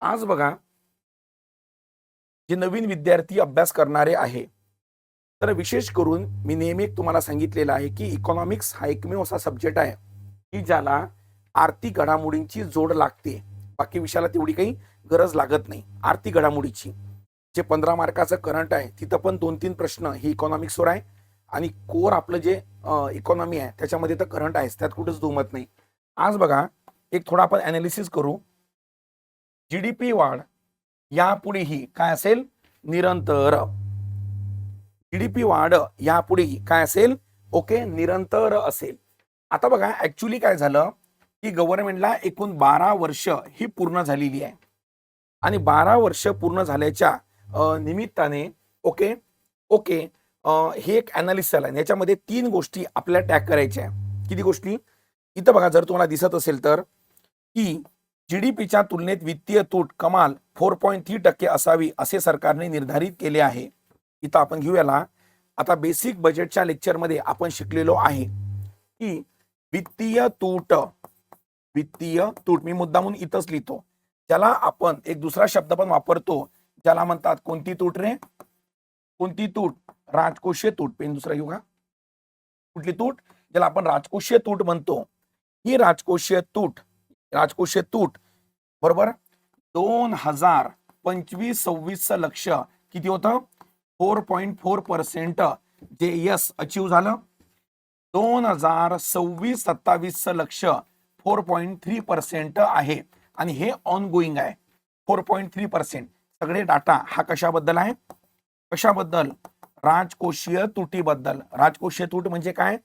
आज बघा, जे नवीन विद्यार्थी अभ्यास करणारे आहे, तर विशेष करून मी नेहमी एक तुम्हाला सांगितलेलं आहे, की इकॉनॉमिक्स हा एकमेव असा सब्जेक्ट आहे, की ज्याला आर्थिक घडामोडींची जोड लागते. बाकी विषयाला तेवढी काही गरज लागत नाही. आर्थिक घडामोडीची. जे 15 मार्काचं करंट आहे, तिथं पण 2-3 प्रश्न हे इकॉनॉमिक्सवर आहे आणि कोर आपलं जे इकॉनॉमी आहे, त्याच्यामध्ये तर करंट आहेच. त्यात कुठंच दुमत नाही. आज बघा, एक थोडा आपण ॲनालिसिस करू. जीडीपी वाढ यापुढेही काय असेल? निरंतर. जीडीपी वाढ यापुढेही काय असेल? ओके, निरंतर असेल. आता बघा, ऍक्च्युली काय झालं, की गव्हर्नमेंटला एकूण 12 वर्ष ही पूर्ण झालेली आहे आणि 12 वर्ष पूर्ण झाल्याच्या निमित्ताने ओके ओके हे एक अनालिसिस आहे. याच्यामध्ये 3 गोष्टी आपल्याला टॅग करायच्या आहे. किती गोष्टी? इथं बघा, जर तुम्हाला दिसत असेल तर, की जीडीपीच्या तुलनेत वित्तीय तूट कमाल 4.3% असावी असे सरकारने निर्धारित केले आहे. इथं आपण घेऊयाला. आता बेसिक बजेटच्या लेक्चरमध्ये आपण शिकलेलो आहे, की वित्तीय तूट मी मुद्दामून इथंच लिहितो, ज्याला आपण एक दुसरा शब्द पण वापरतो, ज्याला म्हणतात कोणती तूट रे? कोणती तूट? राजकोषीय तूट. पेन दुसरा घेऊ का? कुठली तूट? ज्याला आपण राजकोषीय तूट म्हणतो. ही राजकोषीय तूट बरोबर 2025-26 लक्ष किती होतं? 4.4% जे यस अचीव झालं. 2026-27 लक्ष 4.3% आहे आणि हे ऑन गोईंग आहे. 4.3%. सगळे डाटा हा कशाबद्दल आहे? कशाबद्दल? राजकोषीय तुटीबद्दल. राजकोषीय तूट म्हणजे काय?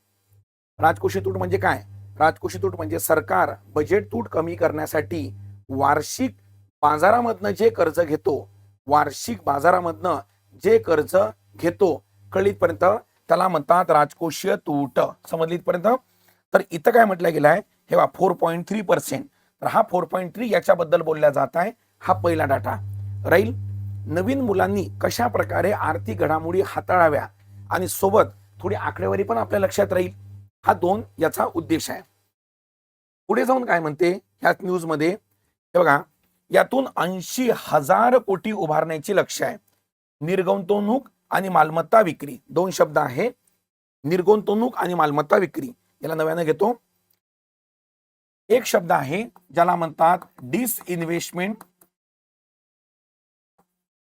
राजकोषीय तूट म्हणजे काय? राजकोषीय तूट म्हणजे सरकार बजेट तूट कमी करण्यासाठी वार्षिक बाजारामधनं जे कर्ज घेतो, कळीतपर्यंत त्याला म्हणतात राजकोषीय तूट. समजली इथपर्यंत? तर इथं काय म्हटलं गेलं आहे? हे 4.3%. तर हा 4.3 याच्याबद्दल बोलल्या जात आहे. हा पहिला डाटा राहील. नवीन मुलांनी कशा प्रकारे आर्थिक घडामोडी हाताळाव्या आणि सोबत थोडी आकडेवारी पण आपल्या लक्षात राहील, हा 2 याचा उद्देश आहे. पुढे जाऊन काय म्हणते ह्या न्यूज मध्ये? हे बघा, यातून 80,000 कोटी उभारण्याचे लक्ष्य आहे. निर्गुंतवणूक आणि मालमत्ता विक्री, 2 शब्द आहे. निर्गुंतवणूक आणि मालमत्ता विक्री, याला नव्याने घेतो. एक शब्द आहे ज्याला म्हणतात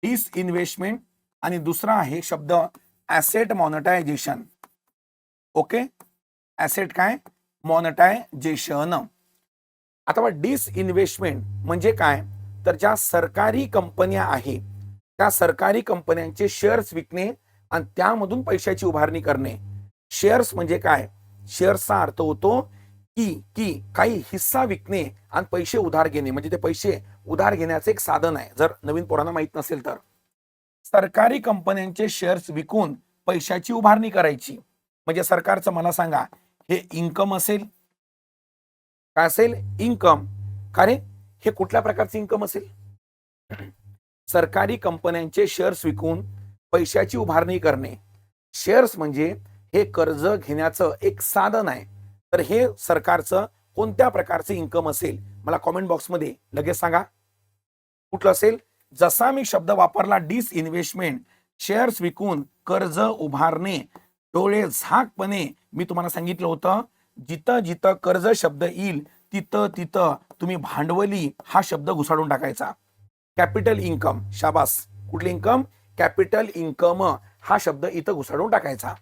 डिसइन्व्हेस्टमेंट आणि दुसरा आहे शब्द ऍसेट मॉनिटायझेशन. ओके, ऍसेट काय? मॉनिटायझेशन. आता डिसइन्व्हेस्टमेंट म्हणजे काय? तर ज्या सरकारी कंपन्या आहे, त्या सरकारी कंपन्यांचे शेअर्स विकणे आणि त्यामधून पैशाची उभारणी करणे. शेअर्स म्हणजे काय? शेअर्सचा अर्थ होतो की काही हिस्सा विकणे आणि पैसे उधार घेणे, म्हणजे ते पैसे उधार घेण्याचे एक साधन आहे. जर नवीन पोरांना माहित नसेल तर, सरकारी कंपन्यांचे शेअर्स विकून पैशाची उभारणी करायची. म्हणजे सरकारचं मला सांगा, हे इन्कम असेल? काय असेल? इन्कम. का रे? हे कुठल्या प्रकारचे इन्कम असेल? सरकारी कंपन्यांचे शेअर्स विकून पैशाची उभारणी करणे. शेअर्स म्हणजे हे कर्ज घेण्याचं एक साधन आहे. तर हे सरकारचं कोणत्या प्रकारचे इन्कम असेल? मला कॉमेंट बॉक्समध्ये लगेच सांगा कुठलं असेल. जसा मी शब्द वापरला डिसइन्व्हेस्टमेंट, शेअर्स विकून कर्ज उभारणे, डोळे झाकपणे मी तुम्हाला सांगितलं होतं, जिथं जिथं कर्ज शब्द येईल तिथं तिथं तुम्ही भांडवली हा शब्द घुसाडून टाकायचा. कॅपिटल इन्कम, शाबास. कुठली इन्कम? कॅपिटल इन्कम हा शब्द इथं घुसाडून टाकायचा.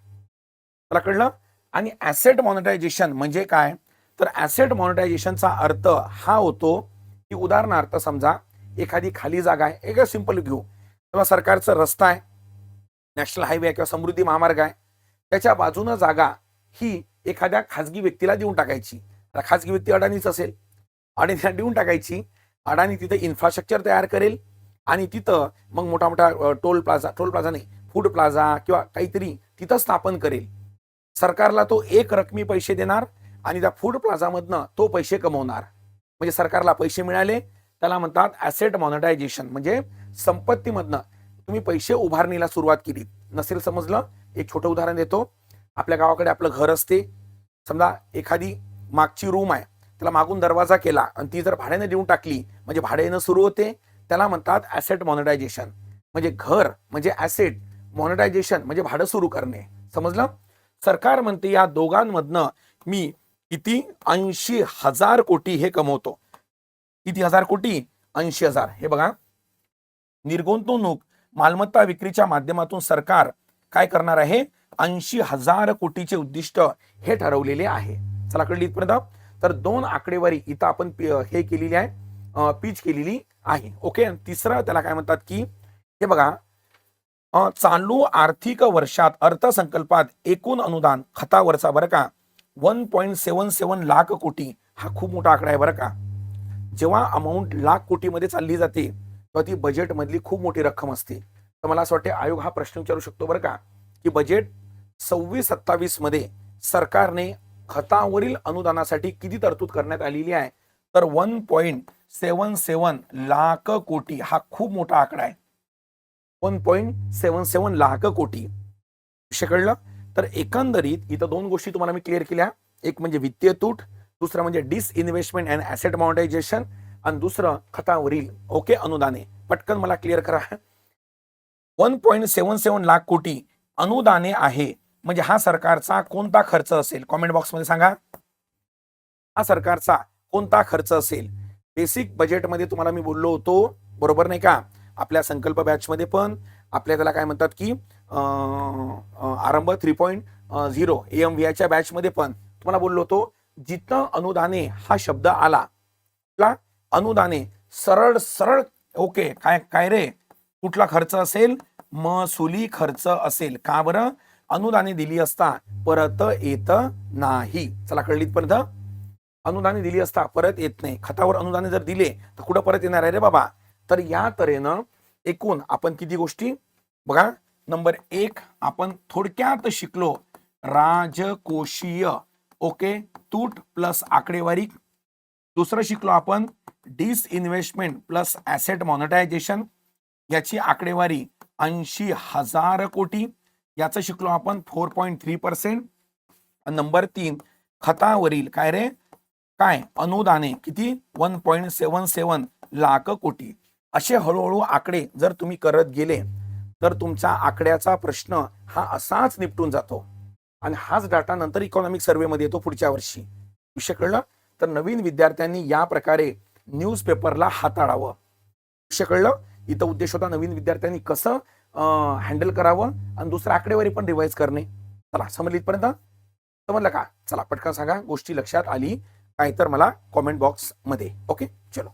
मला कळलं? आणि ऍसेट मॉनिटायझेशन म्हणजे काय? तर ऍसेट मॉनिटायझेशनचा अर्थ हा होतो, की उदाहरणार्थ समजा एखादी खाली जागा आहे, एक सिंपल घेऊ, तेव्हा सरकारचा रस्ता आहे, नॅशनल हायवे किंवा समृद्धी महामार्ग आहे, त्याच्या बाजूनं जागा ही एखाद्या खाजगी व्यक्तीला देऊन टाकायची. खाजगी व्यक्ती अडाणीच असेल, अडाणीला देऊन टाकायची. अडाणी तिथे इन्फ्रास्ट्रक्चर तयार करेल आणि तिथं मग मोठा मोठा टोल प्लाझा नाही, फूड प्लाझा किंवा काहीतरी तिथं स्थापन करेल. सरकारला तो एक रकमी पैसे देणार आणि त्या फूड प्लाझामधनं तो पैसे कमवणार. म्हणजे सरकारला पैसे मिळाले, त्याला म्हणतात ऍसेट मॉनिटायझेशन. म्हणजे संपत्तीमधनं तुम्ही पैसे उभारणीला सुरुवात केली. नसेल समजलं? एक छोटं उदाहरण देतो. आपल्या गावाकडे आपलं घर असते, समजा एखादी मागची रूम आहे, त्याला मागून दरवाजा केला आणि ती जर भाड्याने देऊन टाकली, म्हणजे भाडे येणं सुरू होते. त्याला म्हणतात ऍसेट मॉनिटायझेशन. म्हणजे घर म्हणजे ऍसेट, मॉनिटायझेशन म्हणजे भाडं सुरू करणे. समजलं? सरकार म्हणते या दोघांमधनं मी किती 80,000 कोटी हे कमवतो. किती हजार कोटी? 80,000. हे बघा, निर्गुंतवणूक मालमत्ता विक्रीच्या माध्यमातून सरकार काय करणार आहे? 80,000 कोटीचे उद्दिष्ट हे ठरवलेले आहे. चला कळली इथपर्यंत? तर 2 आकडेवारी इथं आपण हे केलेली आहे, पिच केलेली आहे. ओके. तिसरं त्याला काय म्हणतात की हे बघा, चालू आर्थिक वर्षात अर्थसंकल्पात एकूण अनुदान खतावरचा बरं का 1.77 लाख कोटी हा खूप मोठा आकडा आहे बरं का. जेव्हा अमाऊंट लाख कोटीमध्ये चालली जाते तेव्हा ती बजेट मधली खूप मोठी रक्कम असते. तर मला असं वाटतं आयोग हा प्रश्न विचारू शकतो बरं का, की बजेट 26-27 मध्ये सरकारने खतावरील अनुदानासाठी किती तरतूद करण्यात आलेली आहे? तर 1.77 लाख कोटी हा खूप मोठा आकडा आहे. 1.77 लाख कोटी. विषय कळलं? तर एकंदरीत इथं 2 गोष्टी तुम्हाला मी क्लिअर केल्या. एक म्हणजे वित्तीय तूट, दुसरं म्हणजे डिसइन्व्हेस्टमेंट अँड ऍसेट मॉनिटायझेशन, आणि दुसरं खतावरील ओके अनुदाने. पटकन मला क्लिअर करा. 1.77 लाख कोटी अनुदाने आहे म्हणजे हा सरकारचा कोणता खर्च असेल? कॉमेंट बॉक्समध्ये सांगा. हा सरकारचा कोणता खर्च असेल? बेसिक बजेटमध्ये तुम्हाला मी बोललो होतो, बरोबर नाही का? आपल्या संकल्प बॅचमध्ये पण, आपल्या त्याला काय म्हणतात की आरंभ 3.0 AMVIच्या बॅचमध्ये पण तुम्हाला बोललो होतो, जिथं अनुदाने हा शब्द आला, अनुदाने सरळ सरळ ओके काय काय रे, कुठला खर्च असेल? महसुली खर्च असेल. का बरं? अनुदाने दिली असता परत येत नाही. चला कळली इथपर्यंत? अनुदाने दिली असता परत येत नाही. खतावर अनुदाने जर दिले तर कुठं परत येणार आहे रे बाबा? तर या तऱ्हेनं एकूण आपण किती गोष्टी बघा. नंबर 1 आपण थोडक्यात शिकलो राजकोषीय ओके तूट प्लस आकडेवारी. दुसरं शिकलो आपण डिसइन्व्हेस्टमेंट प्लस ऍसेट मॉनिटायझेशन, याची आकडेवारी 80,000 कोटी. याचं शिकलो आपण 4.3%. नंबर 3 खतावरील काय रे, काय अनुदाने किती? 1.77 लाख कोटी. असे हळूहळू आकडे जर तुम्ही करत गेले तर तुमचा आकड्याचा प्रश्न हा असाच निपटून जातो, आणि हाच डाटा नंतर इकॉनॉमिक सर्व्हे मध्ये येतो पुढच्या वर्षी. विषय कळलं? तर नवीन विद्यार्थ्यांनी या प्रकारे न्यूजपेपरला हाताळावं. विषय कळलं? इथं उद्देश होता नवीन विद्यार्थ्यांनी कसं हँडल करावं, आणि दुसरं आकडेवारी पण रिवाइज करणे. चला समजली इथपर्यंत? समजलं का? चला पटकन सांगा गोष्टी लक्षात आली काय तर मला कॉमेंट बॉक्स मध्ये. ओके चलो.